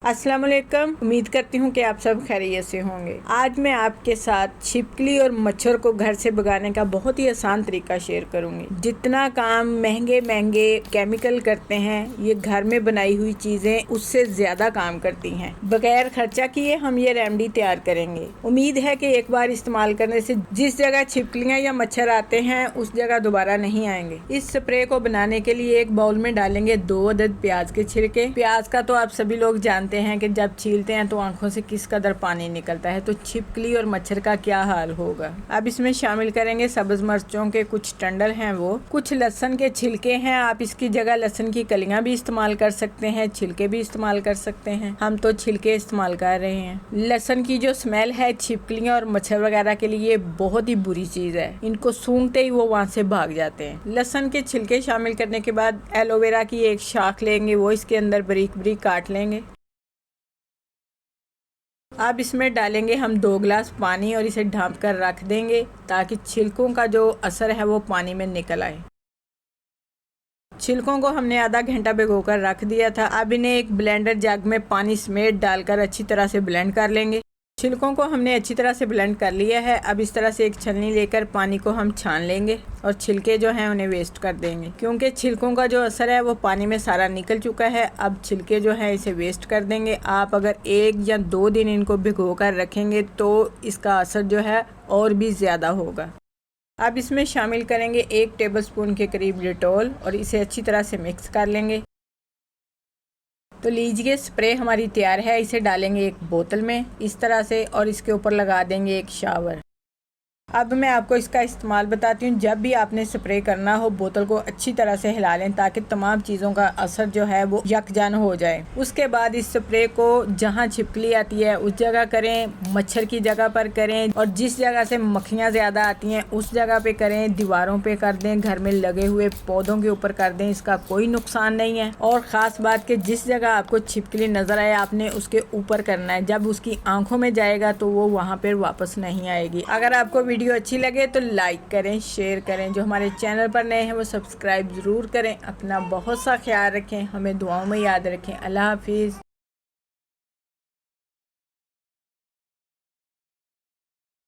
अस्सलाम वालेकुम। उम्मीद करती हूँ कि आप सब खैरियत से होंगे। आज मैं आपके साथ छिपकली और मच्छर को घर से भगाने का बहुत ही आसान तरीका शेयर करूँगी। जितना काम महंगे महंगे केमिकल करते हैं, ये घर में बनाई हुई चीज़ें उससे ज़्यादा काम करती हैं। बगैर खर्चा किए हम ये रेमेडी तैयार करेंगे। उम्मीद है कि एक बार इस्तेमाल करने से जिस जगह छिपकलियाँ या मच्छर आते हैं उस जगह दोबारा नहीं आएंगे। इस स्प्रे को बनाने के लिए एक बाउल में डालेंगे 2 अदद प्याज के छिलके। प्याज का तो आप सभी लोग जानते हैं कि जब छीलते हैं तो आंखों से किस कदर पानी निकलता है, तो छिपकली और मच्छर का क्या हाल होगा। अब इसमें शामिल करेंगे सब्ज मिर्चों के कुछ टंडल हैं, वो कुछ लहसुन के छिलके हैं। आप इसकी जगह लहसुन की कलियां भी इस्तेमाल कर सकते हैं, छिलके भी इस्तेमाल कर सकते हैं। हम तो छिलके इस्तेमाल कर रहे हैं। लहसुन की जो स्मेल है छिपकलियां और मच्छर वगैरह के लिए बहुत ही बुरी चीज है। इनको सूंघते ही वो वहां से भाग जाते हैं। लहसुन के छिलके शामिल करने के बाद एलोवेरा की एक शाख लेंगे, वो इसके अंदर बारीक बारीक काट लेंगे। अब इसमें डालेंगे हम 2 गिलास पानी और इसे ढाँप कर रख देंगे ताकि छिलकों का जो असर है वो पानी में निकल आए। छिलकों को हमने आधा घंटा भिगोकर रख दिया था। अब इन्हें एक ब्लेंडर जग में पानी समेत डालकर अच्छी तरह से ब्लेंड कर लेंगे। छिलकों को हमने अच्छी तरह से ब्लेंड कर लिया है। अब इस तरह से एक छलनी लेकर पानी को हम छान लेंगे और छिलके जो हैं उन्हें वेस्ट कर देंगे, क्योंकि छिलकों का जो असर है वो पानी में सारा निकल चुका है। अब छिलके जो हैं इसे वेस्ट कर देंगे। आप अगर 1 या 2 दिन इनको भिगो कर रखेंगे तो इसका असर जो है और भी ज़्यादा होगा। अब इसमें शामिल करेंगे 1 टेबलस्पून के करीब डिटॉल और इसे अच्छी तरह से मिक्स कर लेंगे। तो लीजिए, स्प्रे हमारी तैयार है। इसे डालेंगे एक बोतल में इस तरह से और इसके ऊपर लगा देंगे एक शावर। अब मैं आपको इसका इस्तेमाल बताती हूँ। जब भी आपने स्प्रे करना हो, बोतल को अच्छी तरह से हिला लें ताकि तमाम चीज़ों का असर जो है वो यकजान हो जाए। उसके बाद इस स्प्रे को जहाँ छिपकली आती है उस जगह करें, मच्छर की जगह पर करें और जिस जगह से मक्खियाँ ज़्यादा आती हैं उस जगह पे करें। दीवारों पे कर दें, घर में लगे हुए पौधों के ऊपर कर दें, इसका कोई नुकसान नहीं है। और ख़ास बात कि जिस जगह आपको छिपकली नज़र आए आपने उसके ऊपर करना है। जब उसकी आंखों में जाएगा तो वो वहाँ पर वापस नहीं आएगी। अगर आपको वीडियो अच्छी लगे तो लाइक करें, शेयर करें। जो हमारे चैनल पर नए हैं वो सब्सक्राइब ज़रूर करें। अपना बहुत सा ख्याल रखें, हमें दुआओं में याद रखें। अल्लाह हाफिज़।